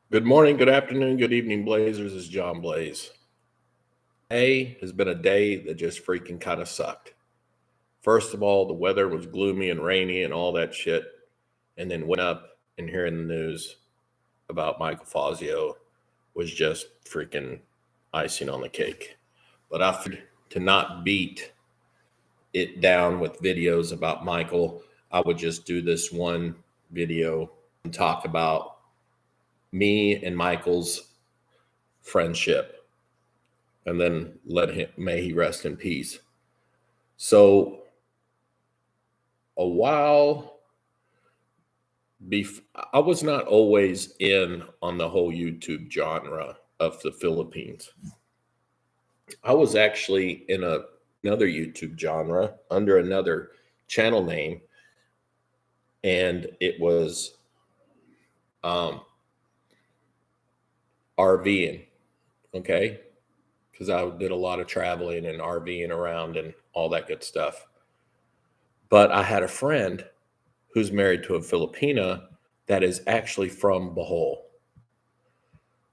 Good morning, good afternoon, good evening, Blazers. It's John Blaze. Today has been a day that just freaking kind of sucked. First of all, the weather was gloomy and rainy and all that shit. And then went up and hearing the news about Michael Fazio was just freaking icing on the cake. But I figured to not beat it down with videos about Michael, I would just do this one video and talk about me and Michael's friendship and then may he rest in peace. So a while I was not always in on the whole YouTube genre of the Philippines. I was actually in another YouTube genre under another channel name, and it was RVing, okay? Because I did a lot of traveling and RVing around and all that good stuff. But I had a friend who's married to a Filipina that is actually from Bohol.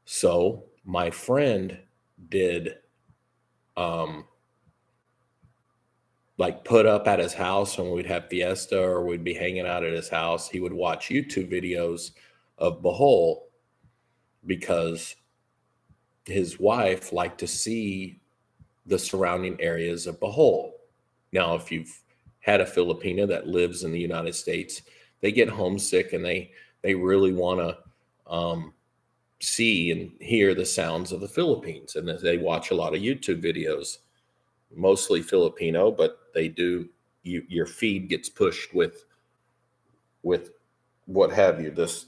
So my friend did like put up at his house when we'd have fiesta or we'd be hanging out at his house. He would watch YouTube videos of Bohol because his wife liked to see the surrounding areas of Bohol. Now, if you've had a Filipina that lives in the United States, they get homesick and they really want to see and hear the sounds of the Philippines, and they watch a lot of YouTube videos, mostly Filipino, but they do. Your feed gets pushed with what have you, this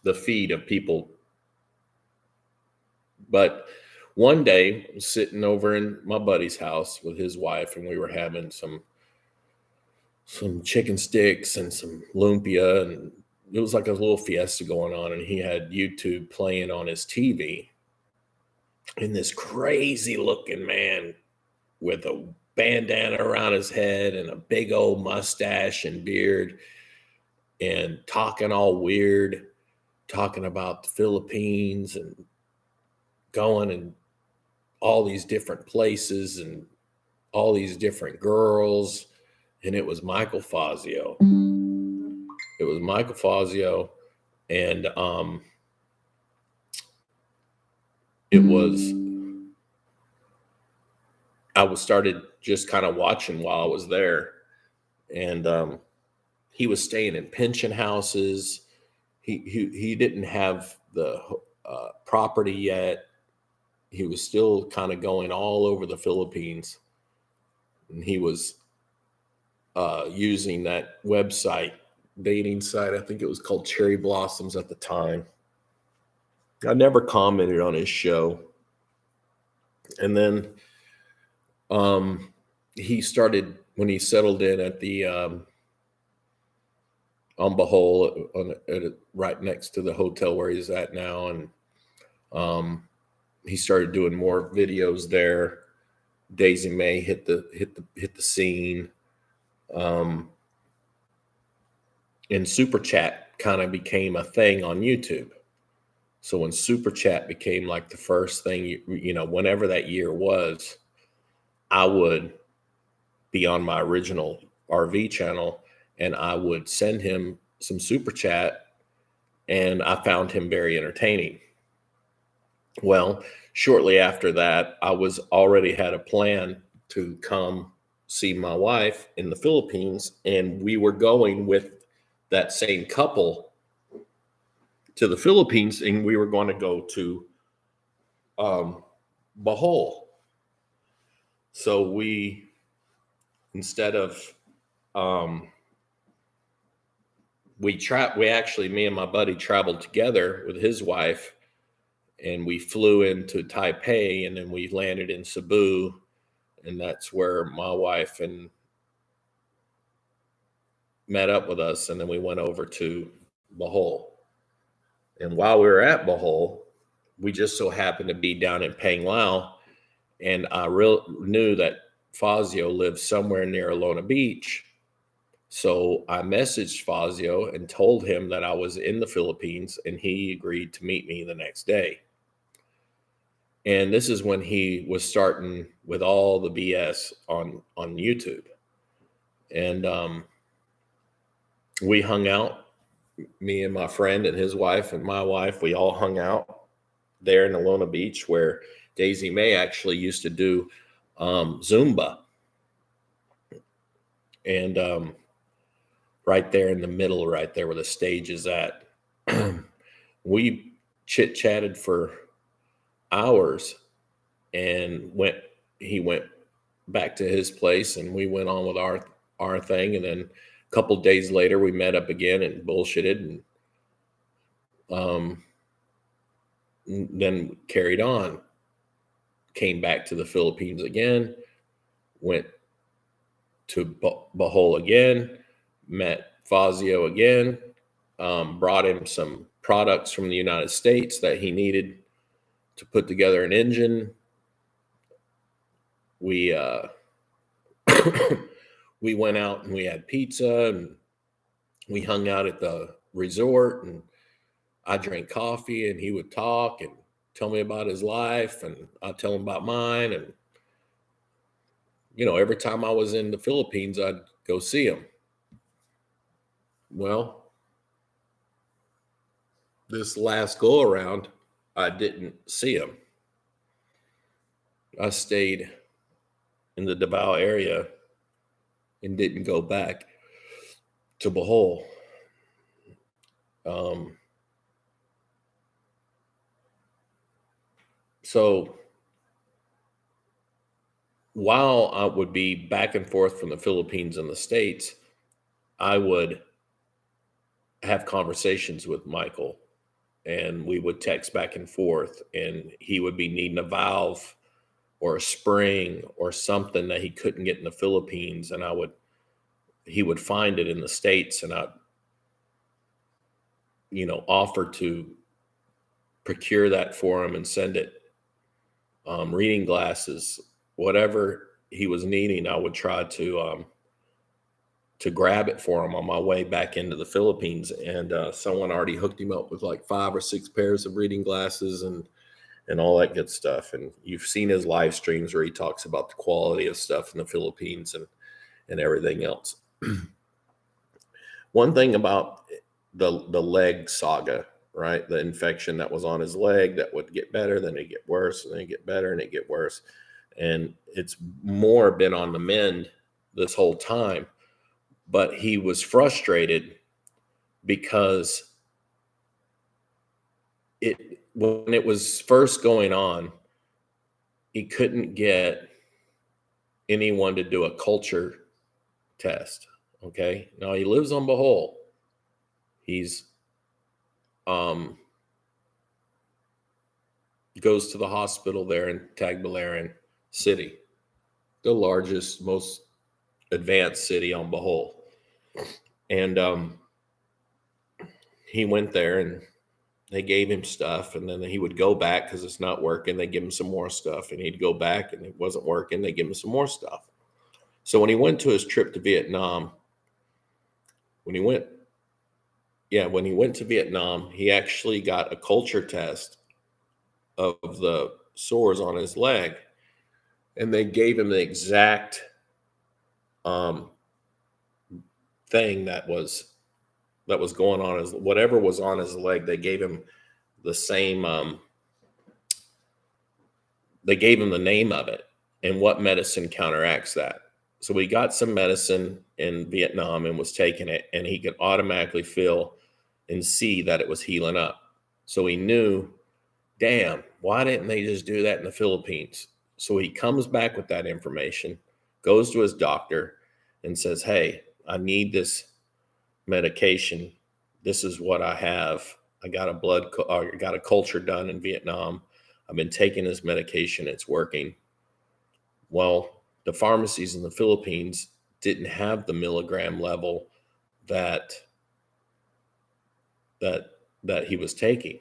the feed of people. But one day, I was sitting over in my buddy's house with his wife, and we were having some chicken sticks and some lumpia, and it was like a little fiesta going on, and he had YouTube playing on his TV. And this crazy looking man with a bandana around his head and a big old mustache and beard and talking all weird, talking about the Philippines and going and all these different places and all these different girls. And it was Michael Fazio. It was Michael Fazio. And I was started just kind of watching while I was there. And he was staying in pension houses. He didn't have the property yet. He was still kind of going all over the Philippines. And he was using that website, dating site. I think it was called Cherry Blossoms at the time. I never commented on his show. And then he started, when he settled in at the on Bohol, right next to the hotel where he's at now, and he started doing more videos there. Daisy May hit the scene, and Super Chat kind of became a thing on YouTube. So when Super Chat became like the first thing, whenever that year was, I would be on my original RV channel and I would send him some Super Chat, and I found him very entertaining. Well, shortly after that, I was already had a plan to come see my wife in the Philippines, and we were going with that same couple to the Philippines, and we were going to go to Bohol. So we, instead of we actually, me and my buddy traveled together with his wife, and we flew into Taipei, and then we landed in Cebu, and that's where my wife and met up with us, and then we went over to Bohol. And while we were at Bohol, we just so happened to be down in Panglao, and I knew that Fazio lived somewhere near Alona Beach. So I messaged Fazio and told him that I was in the Philippines, and he agreed to meet me the next day. And this is when he was starting with all the BS on YouTube. And we hung out, me and my friend and his wife and my wife. We all hung out there in Alona Beach, where Daisy May actually used to do Zumba. And right there in the middle, right there where the stage is at, we chit chatted for hours, and he went back to his place, and we went on with our thing. And then a couple days later, we met up again and bullshitted, and then carried on. Came back to the Philippines again, went to Bohol again, met Fazio again, brought him some products from the United States that he needed to put together an engine. We we went out and we had pizza, and we hung out at the resort, and I drank coffee, and he would talk and tell me about his life, and I'd tell him about mine. And every time I was in the Philippines, I'd go see him. Well, this last go around, I didn't see him. I stayed in the Davao area and didn't go back to Bohol. So while I would be back and forth from the Philippines and the States, I would have conversations with Michael, and we would text back and forth, and he would be needing a valve or a spring or something that he couldn't get in the Philippines, and he would find it in the States, and I'd offer to procure that for him and send it. Reading glasses, whatever he was needing, I would try to grab it for him on my way back into the Philippines. And someone already hooked him up with like 5 or 6 pairs of reading glasses and all that good stuff. And you've seen his live streams where he talks about the quality of stuff in the Philippines and everything else. One thing about the leg saga, right? The infection that was on his leg that would get better, then it get worse, and then it get better, and it get worse. And it's more been on the mend this whole time. But he was frustrated because when it was first going on, he couldn't get anyone to do a culture test. Okay. Now he lives on Bohol. He's goes to the hospital there in Tagbilaran City, the largest, most advanced city on Bohol. And he went there, and they gave him stuff, and then he would go back because it's not working. They give him some more stuff, and he'd go back, and it wasn't working. They give him some more stuff. So when he went to his trip to Vietnam, when he went to Vietnam, he actually got a culture test of the sores on his leg, and they gave him the exact thing that was going on, as whatever was on his leg. They gave him the same. They gave him the name of it and what medicine counteracts that. So he got some medicine in Vietnam and was taking it, and he could automatically feel and see that it was healing up. So he knew, damn, why didn't they just do that in the Philippines? So he comes back with that information, goes to his doctor, and says, hey, I need this medication. This is what I have. I got a culture done in Vietnam. I've been taking this medication. It's working. Well, the pharmacies in the Philippines didn't have the milligram level that he was taking.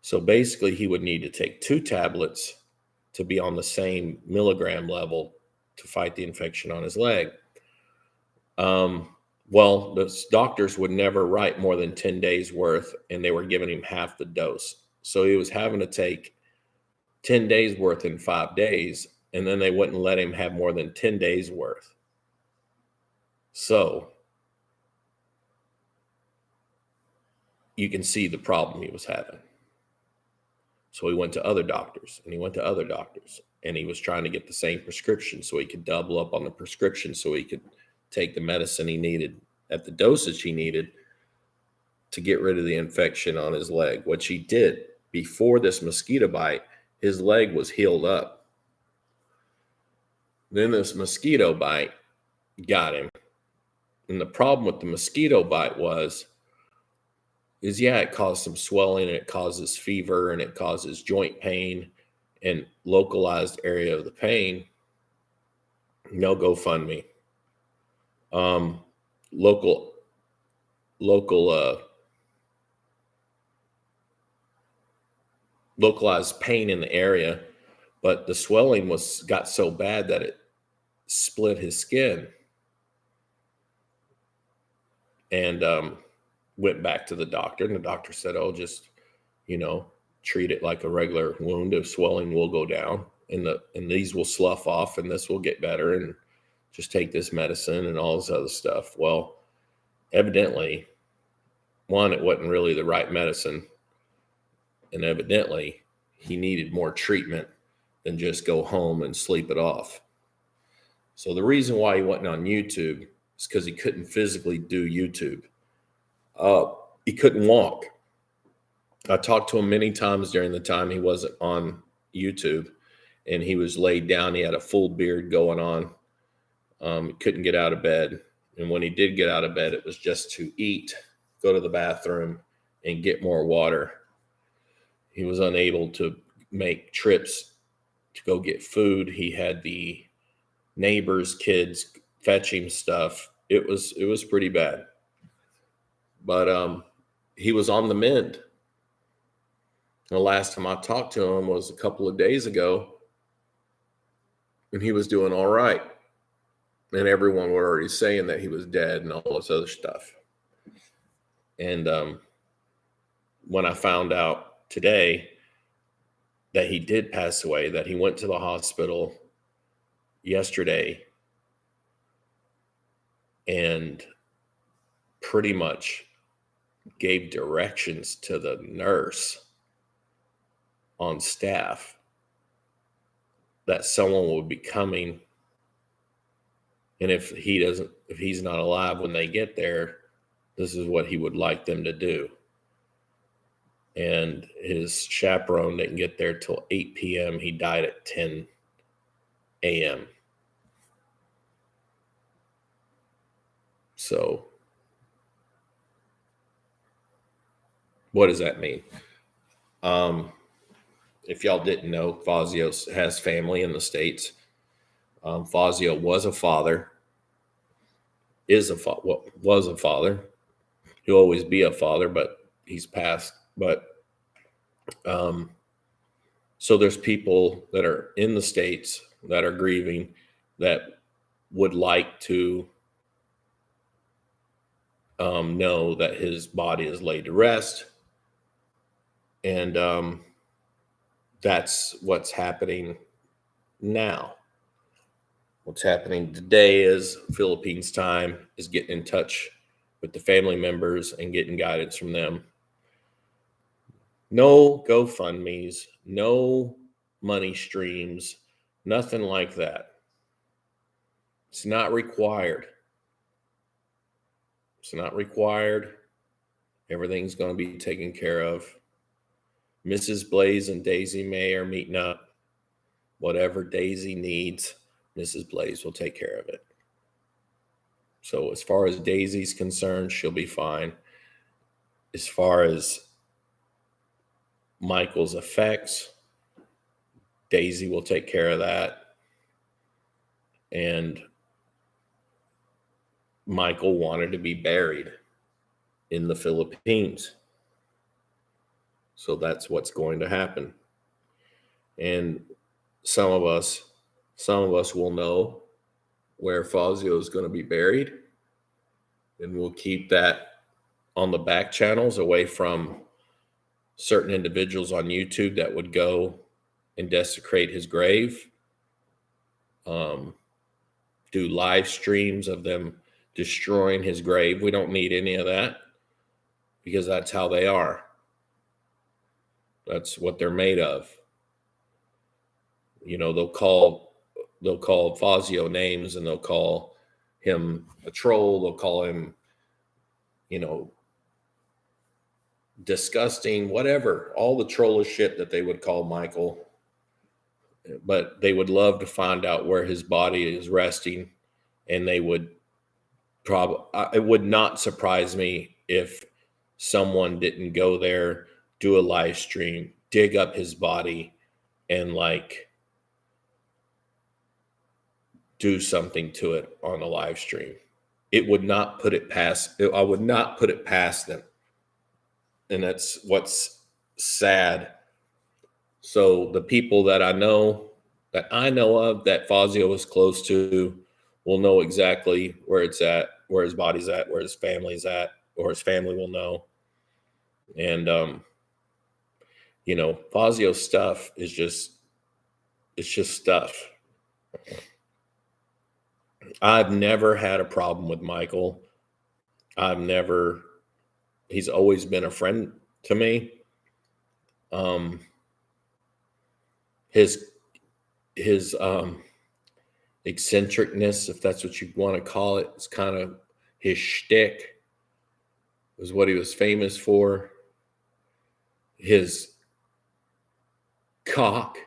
So basically, he would need to take 2 tablets to be on the same milligram level to fight the infection on his leg. Well, the doctors would never write more than 10 days worth, and they were giving him half the dose. So he was having to take 10 days worth in 5 days, and then they wouldn't let him have more than 10 days worth. So you can see the problem he was having. So he went to other doctors, and he went to other doctors, and he was trying to get the same prescription so he could double up on the prescription so he could take the medicine he needed at the dosage he needed to get rid of the infection on his leg, which he did. Before this mosquito bite, his leg was healed up. Then this mosquito bite got him. And the problem with the mosquito bite is it caused some swelling, and it causes fever, and it causes joint pain and localized area of the pain. No GoFundMe. Local localized pain in the area, but the swelling got so bad that it split his skin, and went back to the doctor, and the doctor said, "Oh, just treat it like a regular wound. If swelling will go down, and these will slough off, and this will get better, and just take this medicine and all this other stuff." Well, evidently, one, it wasn't really the right medicine, and evidently he needed more treatment than just go home and sleep it off. So the reason why he wasn't on YouTube is because he couldn't physically do YouTube. He couldn't walk. I talked to him many times during the time he wasn't on YouTube, and he was laid down. He had a full beard going on. He couldn't get out of bed. And when he did get out of bed, it was just to eat, go to the bathroom, and get more water. He was unable to make trips to go get food. He had the neighbors' kids fetch him stuff. It was pretty bad. But he was on the mend. The last time I talked to him was a couple of days ago, and he was doing all right. And everyone were already saying that he was dead and all this other stuff. And when I found out today that he did pass away, that he went to the hospital yesterday and pretty much gave directions to the nurse on staff that someone would be coming, and if he's not alive when they get there, this is what he would like them to do. And his chaperone didn't get there till 8 p.m. He died at 10 a.m. So what does that mean? If y'all didn't know, Fazio has family in the States. Fazio was a father, was a father. He'll always be a father, but he's passed. But so there's people that are in the States that are grieving, that would like to know that his body is laid to rest. And that's what's happening now. What's happening today is Philippines time is getting in touch with the family members and getting guidance from them. No GoFundMes, no money streams, nothing like that. It's not required. It's not required. Everything's going to be taken care of. Mrs. Blaze and Daisy May are meeting up. Whatever Daisy needs, Mrs. Blaze will take care of it. So as far as Daisy's concerned, she'll be fine. As far as Michael's effects, Daisy will take care of that. And Michael wanted to be buried in the Philippines. So that's what's going to happen. And some of us will know where Fazio is going to be buried. and we'll keep that on the back channels away from certain individuals on YouTube that would go and desecrate his grave. Do live streams of them destroying his grave. We don't need any of that because that's how they are. That's what they're made of. You know, they'll call Fazio names, and they'll call him a troll. They'll call him, you know, disgusting, whatever, all the trollish shit that they would call Michael. But they would love to find out where his body is resting, and they would it would not surprise me if someone didn't go there, do a live stream, dig up his body, and like do something to it on a live stream. It would not put it past, I would not put it past them. And that's what's sad. So the people that I know of that Fazio was close to will know exactly where it's at, where his body's at, where his family's at, or his family will know. And, you know, Fazio's stuff is it's just stuff. I've never had a problem with Michael. He's always been a friend to me. His eccentricness, if that's what you want to call it, it's kind of his shtick, was what he was famous for. His cock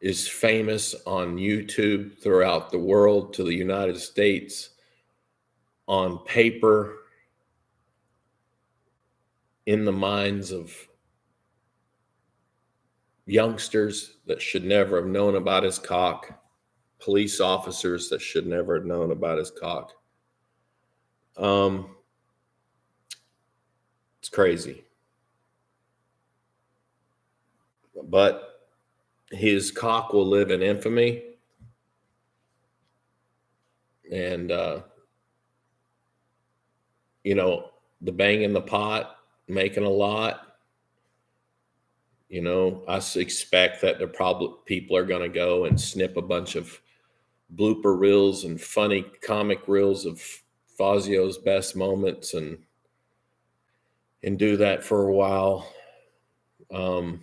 is famous on YouTube throughout the world to the United States. On paper, in the minds of youngsters that should never have known about his cock, police officers that should never have known about his cock. It's crazy. But his cock will live in infamy. And, you know, the banging the pot, making a lot, you know, I expect that people are going to go and snip a bunch of blooper reels and funny comic reels of Fazio's best moments and do that for a while. And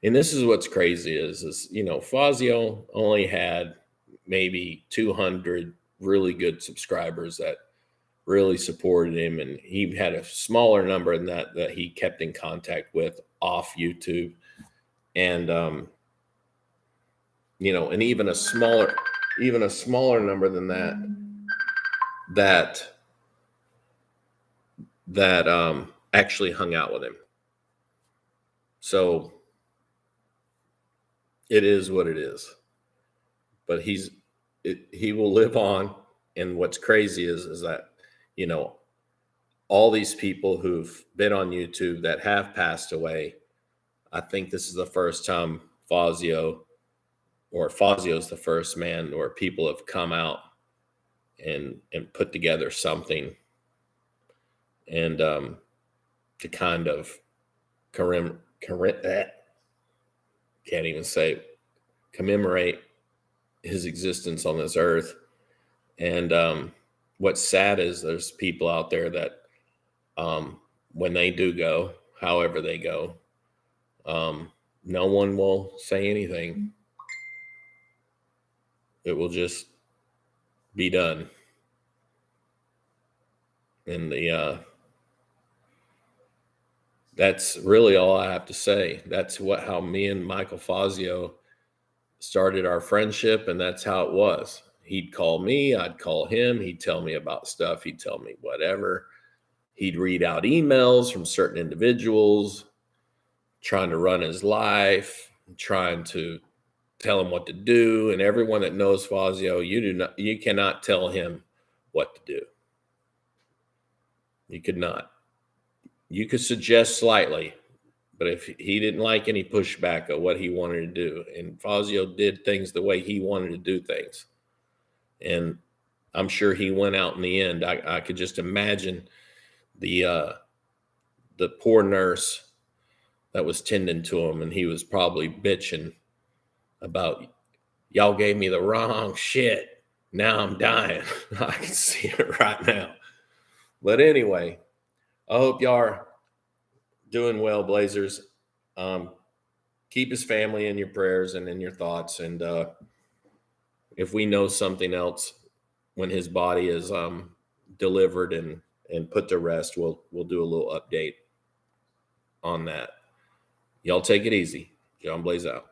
this is what's crazy is, you know, Fazio only had maybe 200 really good subscribers that really supported him. And he had a smaller number than that he kept in contact with off YouTube. And, you know, and even a smaller number than that actually hung out with him. So it is what it is, but he will live on. And what's crazy is that, you know, all these people who've been on YouTube that have passed away, I think this is the first time Fazio's the first man where people have come out and put together something and to kind of commemorate his existence on this earth. And what's sad is there's people out there that when they do go, however they go, no one will say anything. It will just be done. And that's really all I have to say. That's how me and Michael Fazio started our friendship, and that's how it was. He'd call me, I'd call him, he'd tell me about stuff, he'd tell me whatever. He'd read out emails from certain individuals trying to run his life, trying to tell him what to do. And everyone that knows Fazio, you cannot tell him what to do. You could not. You could suggest slightly, but if he didn't like any pushback of what he wanted to do, and Fazio did things the way he wanted to do things. And I'm sure he went out in the end. I could just imagine the poor nurse that was tending to him, and he was probably bitching about, y'all gave me the wrong shit. Now I'm dying. I can see it right now. But anyway, I hope y'all are doing well, Blazers. Keep his family in your prayers and in your thoughts. And if we know something else when his body is delivered and put to rest, we'll do a little update on that. Y'all take it easy. John Blaze out.